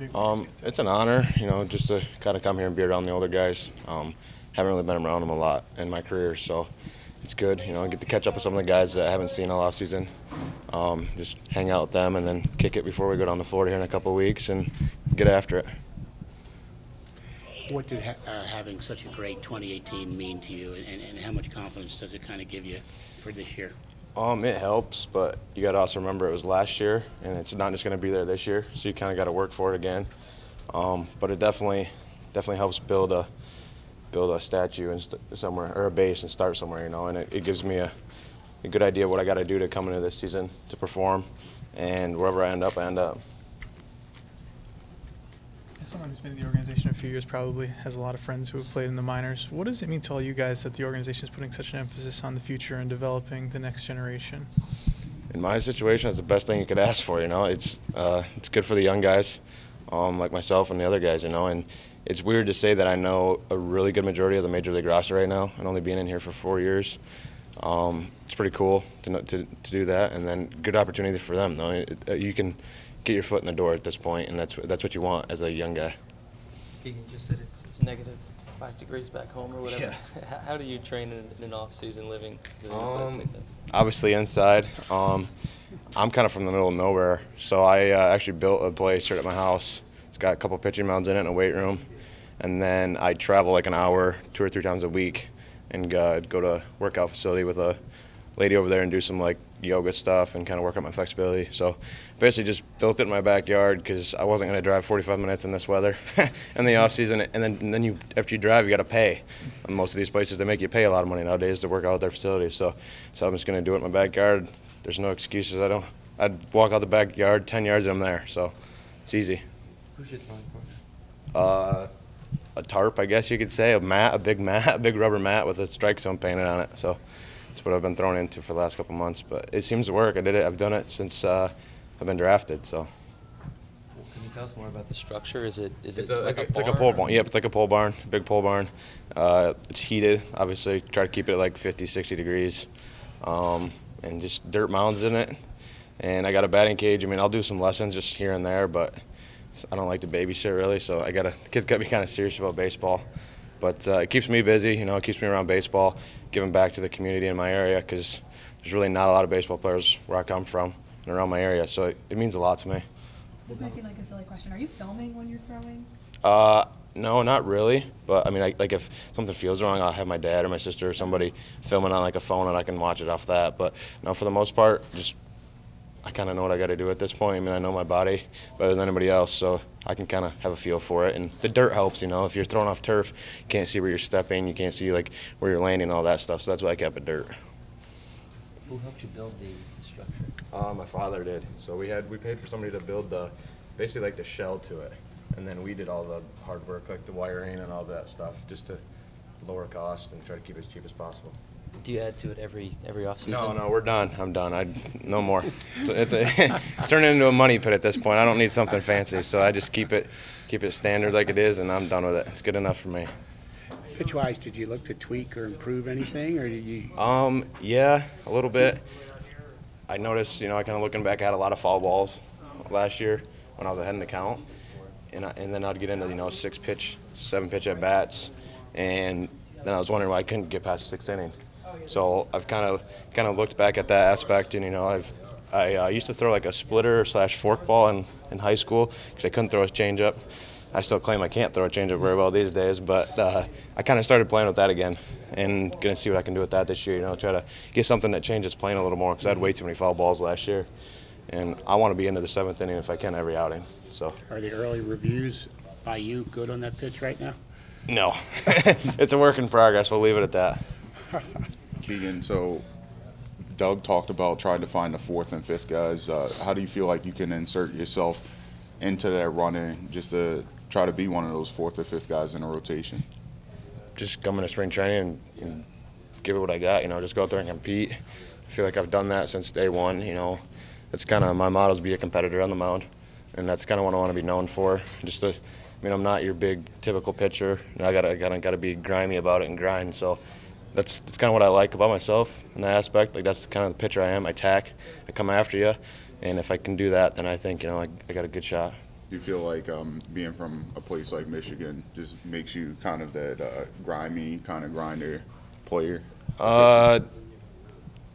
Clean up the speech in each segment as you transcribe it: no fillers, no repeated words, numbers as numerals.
It's an honor, just to kind of come here and be around the older guys. Haven't really been around them a lot in my career, so it's good. Get to catch up with some of the guys that I haven't seen all offseason. Just hang out with them and then kick it before we go down to Florida here in a couple of weeks and get after it. What did having such a great 2018 mean to you, and how much confidence does it kind of give you for this year? It helps, but you got to also remember it was last year, and it's not just going to be there this year. So you kind of got to work for it again. But it definitely helps build a statue somewhere, or a base, and start somewhere. And it gives me a good idea of what I got to do to come into this season to perform, and wherever I end up, I end up. As someone who's been in the organization a few years, probably has a lot of friends who have played in the minors. What does it mean to all you guys that the organization is putting such an emphasis on the future and developing the next generation? In my situation, it's the best thing you could ask for. It's good for the young guys, like myself and the other guys. And it's weird to say that I know a really good majority of the major league roster right now, and only being in here for 4 years. It's pretty cool to do that, and then good opportunity for them. Though you can get your foot in the door at this point, and that's what you want as a young guy. Keegan just said it's negative 5 degrees back home or whatever. Yeah. How do you train in an off-season living in a place like that? Obviously inside. I'm kind of from the middle of nowhere, so I actually built a place right at my house. It's got a couple pitching mounds in it and a weight room, and then I travel like an hour 2 or 3 times a week and go to a workout facility with a lady over there and do some like yoga stuff and kind of work on my flexibility. So basically just built it in my backyard because I wasn't going to drive 45 minutes in this weather in the off season. And then you, after you drive, you got to pay. And most of these places, they make you pay a lot of money nowadays to work out at their facilities. So I'm just going to do it in my backyard. There's no excuses. I'd walk out the backyard 10 yards and I'm there. So it's easy. Who's your throwing course? A tarp, I guess you could say, a big rubber mat with a strike zone painted on it. So that's what I've been thrown into for the last couple months, but it seems to work. I've done it since I've been drafted. So. Can you tell us more about the structure? Is it It's like a pole barn. Yep, it's like a pole barn, big pole barn. It's heated, obviously. Try to keep it like 50, 60 degrees, and just dirt mounds in it. And I got a batting cage. I mean, I'll do some lessons just here and there, but I don't like to babysit really. So the kids got to be kind of serious about baseball. But it keeps me busy, it keeps me around baseball, giving back to the community in my area because there's really not a lot of baseball players where I come from and around my area. So it means a lot to me. This might seem like a silly question. Are you filming when you're throwing? No, not really. But, I mean, like if something feels wrong, I'll have my dad or my sister or somebody filming on like a phone and I can watch it off that. But, no, for the most part, just I kind of know what I got to do at this point. I mean, I know my body better than anybody else, so I can kind of have a feel for it. And the dirt helps, If you're throwing off turf, you can't see where you're stepping, you can't see like where you're landing, all that stuff. So that's why I kept it dirt. Who helped you build the structure? My father did. So we paid for somebody to build basically like the shell to it, and then we did all the hard work, like the wiring and all that stuff, just to lower cost and try to keep it as cheap as possible. Do you add to it every off season? No, we're done. I'm done. No more. It's turning into a money pit at this point. I don't need something fancy, so I just keep it standard like it is, and I'm done with it. It's good enough for me. Pitch-wise, did you look to tweak or improve anything, or did you? Yeah, a little bit. I noticed, I kind of looking back, I had a lot of foul balls last year when I was ahead in the count, and then I'd get into 6-pitch, 7-pitch at bats, and then I was wondering why I couldn't get past the 6th inning. So I've kind of looked back at that aspect, and I used to throw like a splitter / forkball in high school because I couldn't throw a changeup. I still claim I can't throw a changeup very well these days, but I kind of started playing with that again, and gonna see what I can do with that this year. Try to get something that changes playing a little more because I had way too many foul balls last year, and I want to be into the 7th inning if I can every outing. So. Are the early reviews by you good on that pitch right now? No, it's a work in progress. We'll leave it at that. Keegan, so Doug talked about trying to find the 4th and 5th guys. How do you feel like you can insert yourself into that running just to try to be one of those 4th or 5th guys in a rotation? Just come into spring training and give it what I got, just go out there and compete. I feel like I've done that since day one, That's kind of my motto, is be a competitor on the mound, and that's kind of what I want to be known for. I'm not your big typical pitcher. I gotta be grimy about it and grind. So that's kind of what I like about myself in that aspect. Like that's kind of the pitcher I am. I attack, I come after you, and if I can do that, then I think I got a good shot. Do you feel like being from a place like Michigan just makes you kind of that grimy kind of grinder player?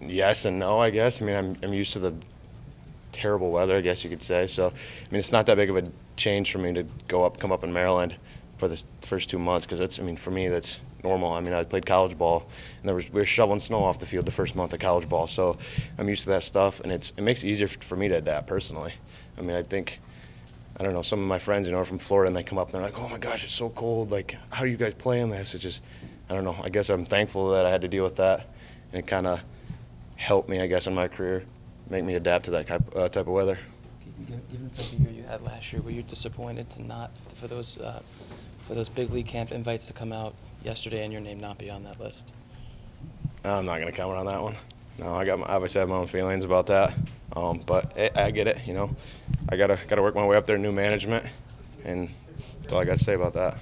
Yes and no, I guess. I mean, I'm used to the terrible weather, I guess you could say. So, I mean, it's not that big of a change for me to come up in Maryland for the first 2 months, because that's, I mean, for me, that's normal. I mean, I played college ball, and we were shoveling snow off the field the first month of college ball. So, I'm used to that stuff, and it makes it easier for me to adapt personally. I mean, I don't know, some of my friends, are from Florida, and they come up and they're like, "Oh my gosh, it's so cold. Like, how do you guys play in this?" It's just, I don't know. I guess I'm thankful that I had to deal with that, and it kind of helped me, I guess, in my career, make me adapt to that type of weather. Given the type of year you had last year, were you disappointed to not for those big league camp invites to come out yesterday and your name not be on that list? I'm not going to comment on that one. No, obviously I have my own feelings about that, but I get it. I gotta work my way up there, new management, and that's all I got to say about that.